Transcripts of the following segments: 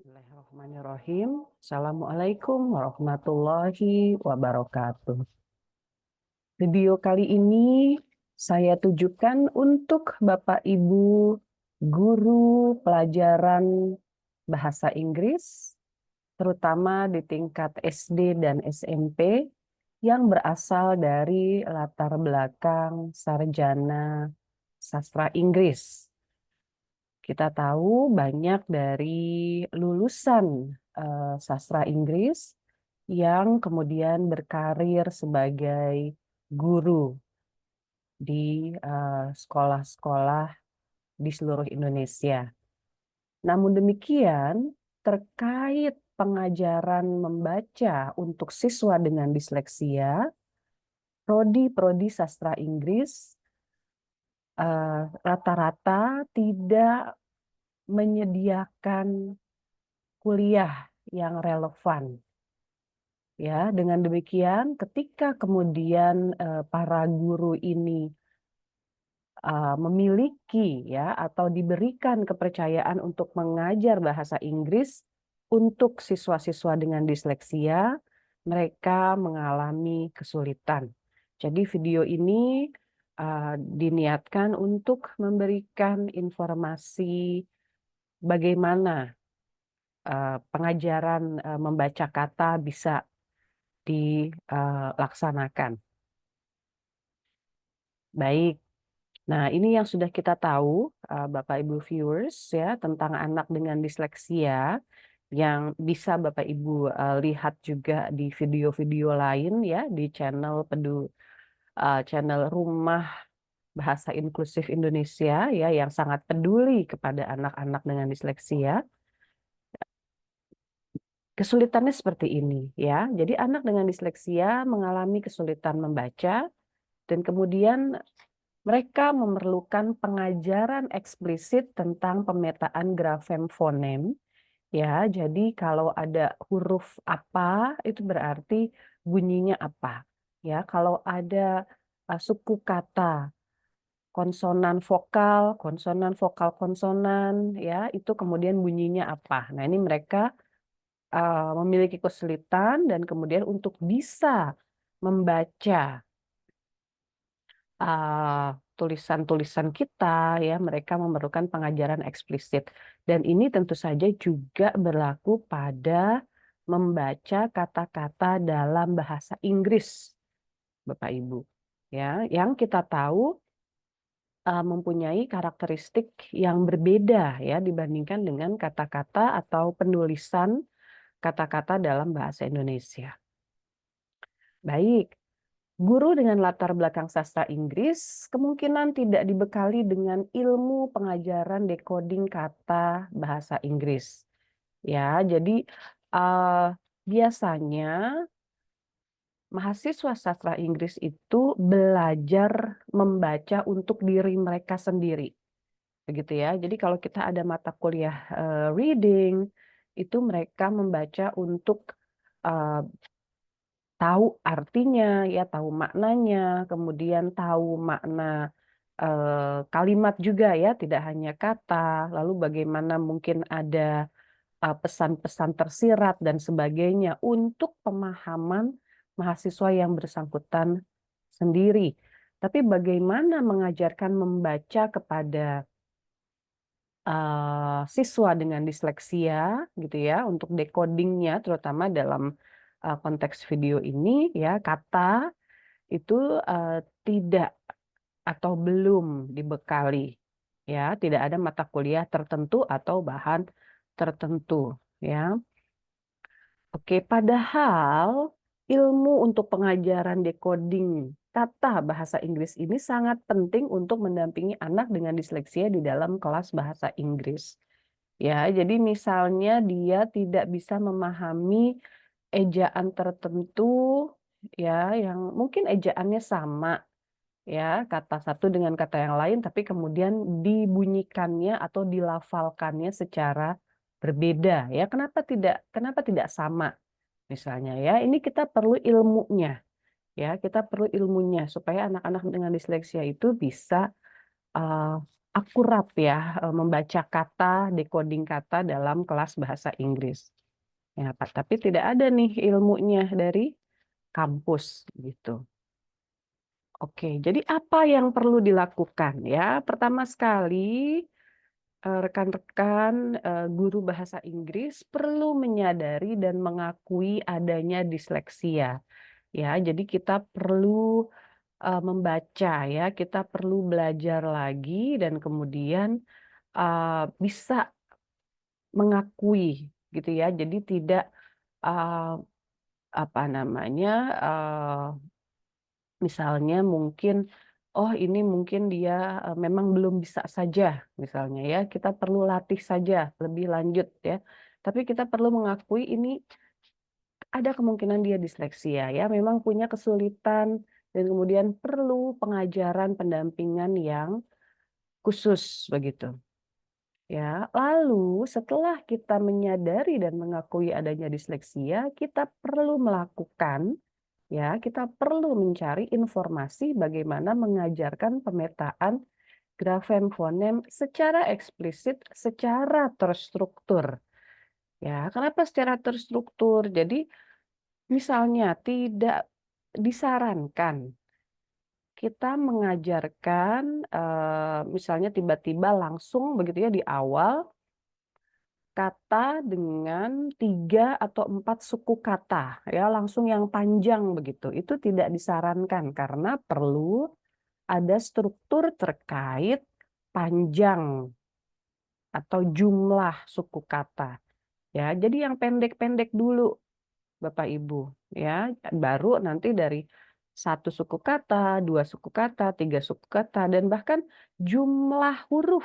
Bismillahirrahmanirrahim. Assalamualaikum warahmatullahi wabarakatuh. Video kali ini saya tujukan untuk Bapak Ibu guru pelajaran bahasa Inggris, terutama di tingkat SD dan SMP yang berasal dari latar belakang sarjana sastra Inggris. Kita tahu banyak dari lulusan sastra Inggris yang kemudian berkarir sebagai guru di sekolah-sekolah di seluruh Indonesia. Namun demikian, terkait pengajaran membaca untuk siswa dengan disleksia, prodi-prodi sastra Inggris rata-rata tidak menyediakan kuliah yang relevan. Ya, dengan demikian, ketika kemudian para guru ini memiliki ya atau diberikan kepercayaan untuk mengajar bahasa Inggris untuk siswa-siswa dengan disleksia, mereka mengalami kesulitan. Jadi video ini diniatkan untuk memberikan informasi bagaimana pengajaran membaca kata bisa dilaksanakan. Baik, nah ini yang sudah kita tahu, Bapak Ibu viewers ya, tentang anak dengan disleksia yang bisa Bapak Ibu lihat juga di video-video lain ya di channel Rumah Bahasa Inklusif Indonesia ya yang sangat peduli kepada anak-anak dengan disleksia. Kesulitannya seperti ini ya. Jadi anak dengan disleksia mengalami kesulitan membaca dan kemudian mereka memerlukan pengajaran eksplisit tentang pemetaan grafem fonem. Ya, jadi kalau ada huruf apa itu berarti bunyinya apa. Ya, kalau ada suku kata konsonan vokal konsonan ya itu kemudian bunyinya apa. Nah, ini mereka memiliki kesulitan dan kemudian untuk bisa membaca tulisan-tulisan kita ya mereka memerlukan pengajaran eksplisit dan ini tentu saja juga berlaku pada membaca kata-kata dalam bahasa Inggris Bapak Ibu ya yang kita tahu mempunyai karakteristik yang berbeda ya dibandingkan dengan kata-kata atau penulisan kata-kata dalam bahasa Indonesia. Baik, guru dengan latar belakang sastra Inggris kemungkinan tidak dibekali dengan ilmu pengajaran decoding kata bahasa Inggris. Ya, jadi biasanya mahasiswa sastra Inggris itu belajar membaca untuk diri mereka sendiri. Begitu ya. Jadi kalau kita ada mata kuliah reading, itu mereka membaca untuk tahu artinya, ya tahu maknanya, kemudian tahu makna kalimat juga ya, tidak hanya kata. Lalu bagaimana mungkin ada pesan-pesan tersirat dan sebagainya untuk pemahaman mahasiswa yang bersangkutan sendiri. Tapi bagaimana mengajarkan membaca kepada siswa dengan disleksia gitu ya untuk decodingnya terutama dalam konteks video ini ya kata itu tidak atau belum dibekali ya tidak ada mata kuliah tertentu atau bahan tertentu ya. Oke, padahal ilmu untuk pengajaran decoding kata bahasa Inggris ini sangat penting untuk mendampingi anak dengan disleksia di dalam kelas bahasa Inggris. Ya, jadi misalnya dia tidak bisa memahami ejaan tertentu ya yang mungkin ejaannya sama ya, kata satu dengan kata yang lain tapi kemudian dibunyikannya atau dilafalkannya secara berbeda ya. Kenapa tidak sama misalnya ya. Ini kita perlu ilmunya ya, kita perlu ilmunya supaya anak-anak dengan disleksia itu bisa uh, akurat ya membaca kata, decoding kata dalam kelas bahasa Inggris. Ya, tapi tidak ada nih ilmunya dari kampus gitu. Oke, jadi apa yang perlu dilakukan ya? Pertama sekali, rekan-rekan guru bahasa Inggris perlu menyadari dan mengakui adanya disleksia. Ya, jadi kita perlu membaca ya, kita perlu belajar lagi dan kemudian bisa mengakui gitu ya. Jadi tidak uh, apa namanya misalnya mungkin oh ini mungkin dia memang belum bisa saja misalnya ya. Kita perlu latih saja lebih lanjut ya. Tapi kita perlu mengakui ini ada kemungkinan dia disleksia ya, memang punya kesulitan dan kemudian perlu pengajaran pendampingan yang khusus begitu. Ya, lalu setelah kita menyadari dan mengakui adanya disleksia, kita perlu melakukan ya, kita perlu mencari informasi bagaimana mengajarkan pemetaan grafem fonem secara eksplisit, secara terstruktur. Ya, kenapa secara terstruktur? Jadi misalnya tidak disarankan kita mengajarkan misalnya tiba-tiba langsung begitu ya di awal kata dengan 3 atau 4 suku kata ya langsung yang panjang begitu. Itu tidak disarankan karena perlu ada struktur terkait panjang atau jumlah suku kata. Ya, jadi yang pendek-pendek dulu Bapak Ibu ya, baru nanti dari satu suku kata, dua suku kata, tiga suku kata dan bahkan jumlah huruf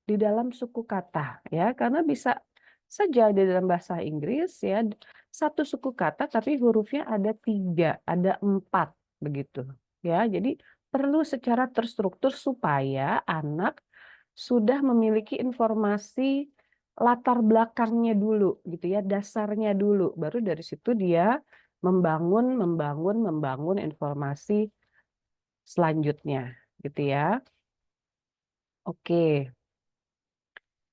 di dalam suku kata ya karena bisa saja di dalam bahasa Inggris ya satu suku kata tapi hurufnya ada 3, ada 4 begitu ya. Jadi perlu secara terstruktur supaya anak sudah memiliki informasi latar belakangnya dulu gitu ya, dasarnya dulu. Baru dari situ dia membangun informasi selanjutnya gitu ya. Oke.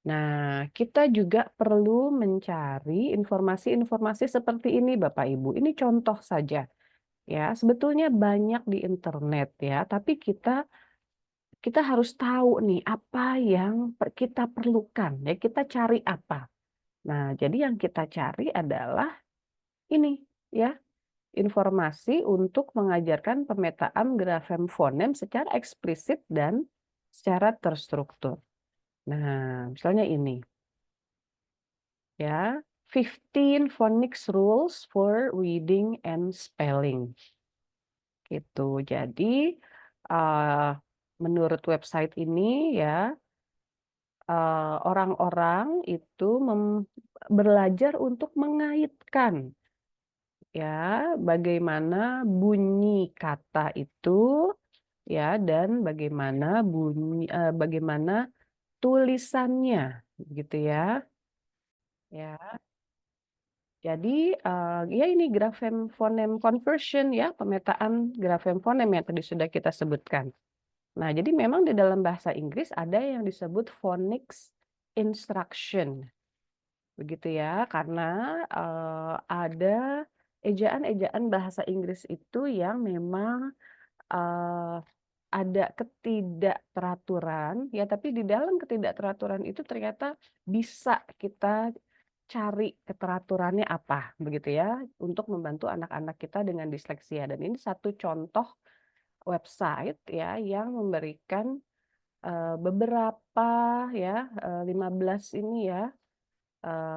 Nah, kita juga perlu mencari informasi-informasi seperti ini Bapak Ibu. Ini contoh saja ya. Sebetulnya banyak di internet ya, tapi kita harus tahu nih apa yang kita perlukan ya. Kita cari apa. Nah, jadi yang kita cari adalah ini ya, informasi untuk mengajarkan pemetaan grafem fonem secara eksplisit dan secara terstruktur. Nah, misalnya ini. Ya, 15 phonics rules for reading and spelling. Gitu. Jadi menurut website ini ya orang-orang itu belajar untuk mengaitkan ya bagaimana bunyi kata itu ya dan bagaimana tulisannya gitu ya. Ya. Jadi, ya ini grafem fonem conversion ya, pemetaan grafem fonem yang tadi sudah kita sebutkan. Nah, jadi memang di dalam bahasa Inggris ada yang disebut phonics instruction, begitu ya. Karena ada ejaan-ejaan bahasa Inggris itu yang memang ada ketidakteraturan, ya tapi di dalam ketidakteraturan itu ternyata bisa kita cari keteraturannya apa, begitu ya, untuk membantu anak-anak kita dengan disleksia. Dan ini satu contoh website ya yang memberikan beberapa ya 15 ini ya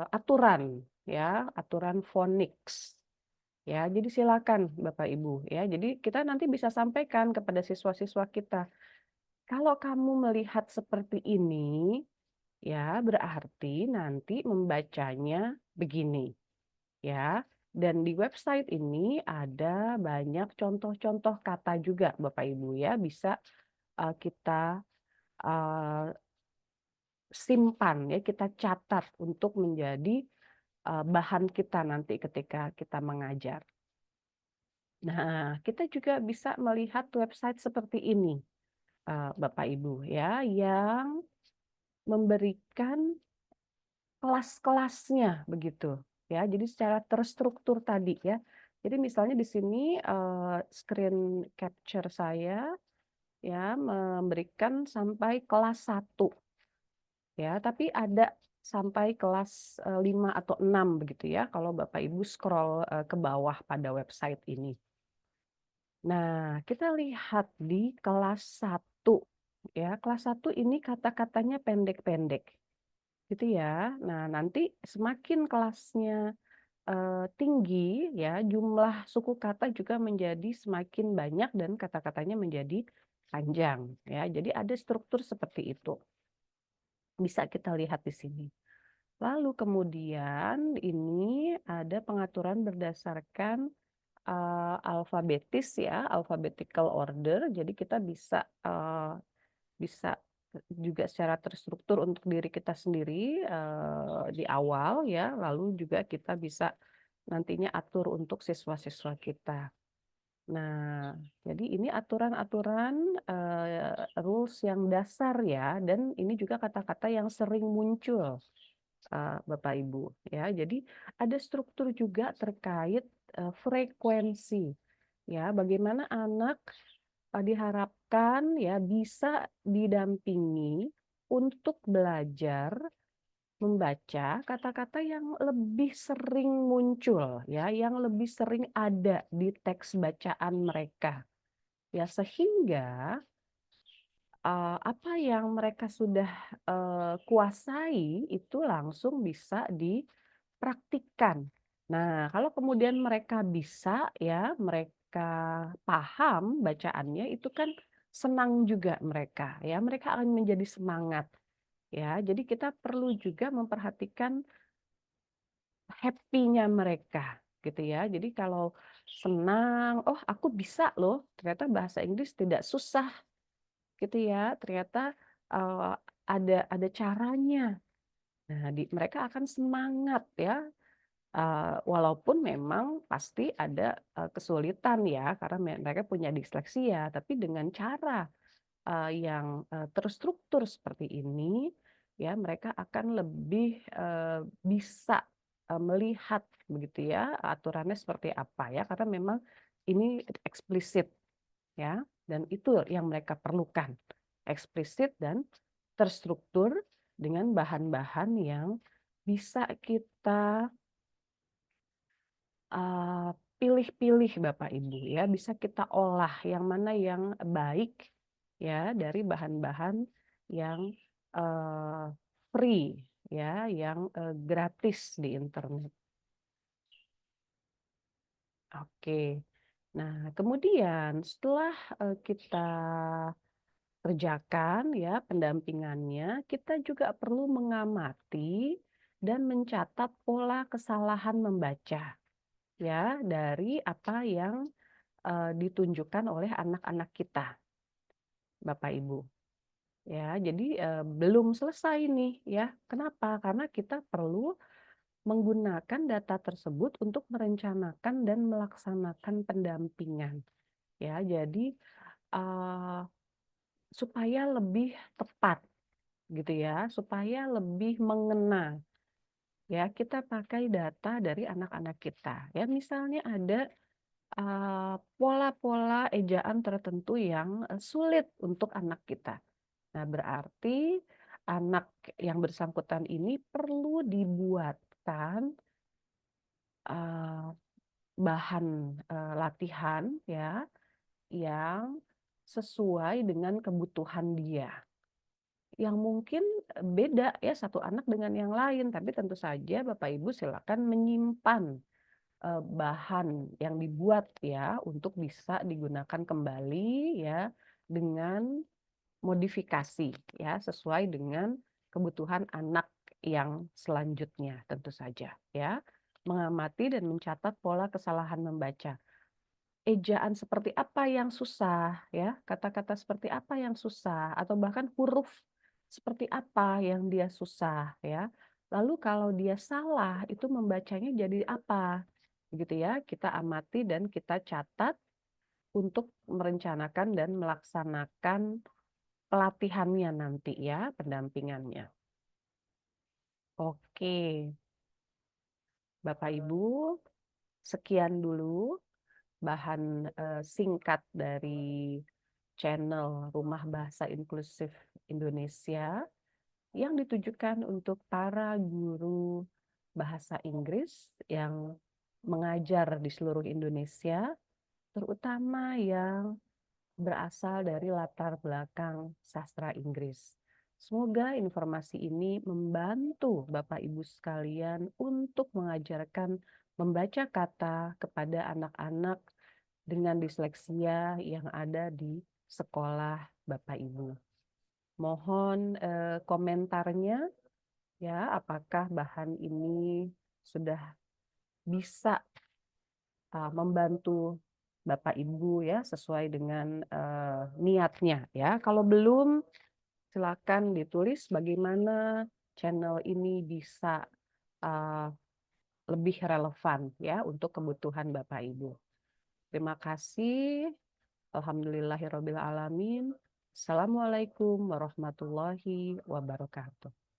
aturan ya, aturan phonics. Ya, jadi silakan Bapak Ibu ya. Jadi kita nanti bisa sampaikan kepada siswa-siswa kita. Kalau kamu melihat seperti ini, ya berarti nanti membacanya begini, ya. Dan di website ini ada banyak contoh-contoh kata juga, Bapak Ibu ya, bisa kita uh, simpan ya, kita catat untuk menjadi bahan kita nanti ketika kita mengajar. Nah, kita juga bisa melihat website seperti ini. Bapak Ibu ya, yang memberikan kelas-kelasnya begitu ya. Jadi secara terstruktur tadi ya. Jadi misalnya di sini, screen capture saya ya memberikan sampai kelas 1 ya, tapi ada sampai kelas, 5 atau 6 begitu ya kalau Bapak Ibu scroll, ke bawah pada website ini. Nah, kita lihat di kelas 1 ya, kelas 1 ini kata-katanya pendek-pendek gitu ya. Nah, nanti semakin kelasnya, tinggi ya, jumlah suku kata juga menjadi semakin banyak dan kata-katanya menjadi panjang ya. Jadi ada struktur seperti itu, bisa kita lihat di sini. Lalu kemudian ini ada pengaturan berdasarkan, alfabetis ya, alphabetical order. Jadi kita bisa juga secara terstruktur untuk diri kita sendiri, di awal ya, lalu juga kita bisa nantinya atur untuk siswa-siswa kita. Nah, jadi ini aturan-aturan, rules yang dasar ya, dan ini juga kata-kata yang sering muncul, Bapak Ibu ya. Jadi ada struktur juga terkait, frekuensi ya, bagaimana anak, diharapkan ya bisa didampingi untuk belajar membaca kata-kata yang lebih sering muncul ya, yang lebih sering ada di teks bacaan mereka. Ya sehingga, apa yang mereka sudah, kuasai itu langsung bisa dipraktikkan. Nah, kalau kemudian mereka bisa ya, mereka paham bacaannya itu kan senang juga mereka ya, mereka akan menjadi semangat ya. Jadi kita perlu juga memperhatikan happy-nya mereka gitu ya. Jadi kalau senang, "Oh aku bisa loh, ternyata bahasa Inggris tidak susah," gitu ya, ternyata, eee, ada caranya. Nah mereka akan semangat ya, walaupun memang pasti ada, kesulitan ya karena mereka punya disleksia, tapi dengan cara yang, terstruktur seperti ini, ya mereka akan lebih, bisa, melihat begitu ya, aturannya seperti apa ya, karena memang ini eksplisit ya, dan itu yang mereka perlukan, eksplisit dan terstruktur dengan bahan-bahan yang bisa kita Eee, pilih-pilih Bapak Ibu ya, bisa kita olah yang mana yang baik ya dari bahan-bahan yang, eee, free ya, yang, gratis di internet. Oke. Nah kemudian setelah, kita kerjakan ya pendampingannya, kita juga perlu mengamati dan mencatat pola kesalahan membaca ya dari apa yang ditunjukkan oleh anak-anak kita, Bapak Ibu. Ya, jadi, belum selesai nih ya. Kenapa? Karena kita perlu menggunakan data tersebut untuk merencanakan dan melaksanakan pendampingan. Ya, jadi, eee, supaya lebih tepat gitu ya, supaya lebih mengena. Ya, kita pakai data dari anak-anak kita. Ya, misalnya ada pola-pola ejaan tertentu yang, sulit untuk anak kita. Nah, berarti anak yang bersangkutan ini perlu dibuatkan, eee, bahan, latihan ya, yang sesuai dengan kebutuhan dia. Yang mungkin, beda ya satu anak dengan yang lain, tapi tentu saja Bapak Ibu silakan menyimpan bahan yang dibuat ya untuk bisa digunakan kembali ya dengan modifikasi ya sesuai dengan kebutuhan anak yang selanjutnya tentu saja ya. Mengamati dan mencatat pola kesalahan membaca. Ejaan seperti apa yang susah ya, kata-kata seperti apa yang susah atau bahkan huruf seperti apa yang dia susah ya. Lalu kalau dia salah itu membacanya jadi apa? Gitu ya, kita amati dan kita catat untuk merencanakan dan melaksanakan pelatihannya nanti ya, pendampingannya. Oke, Bapak Ibu, sekian dulu bahan singkat dari channel Rumah Bahasa Inklusif Indonesia yang ditujukan untuk para guru bahasa Inggris yang mengajar di seluruh Indonesia, terutama yang berasal dari latar belakang sastra Inggris. Semoga informasi ini membantu Bapak Ibu sekalian untuk mengajarkan membaca kata kepada anak-anak dengan disleksia yang ada di sekolah Bapak Ibu. Mohon komentarnya ya, apakah bahan ini sudah bisa membantu Bapak Ibu ya sesuai dengan niatnya ya. Kalau belum, silakan ditulis bagaimana channel ini bisa uh, lebih relevan ya untuk kebutuhan Bapak Ibu. Terima kasih. Alhamdulillahirobbil alamin. Assalamualaikum warahmatullahi wabarakatuh.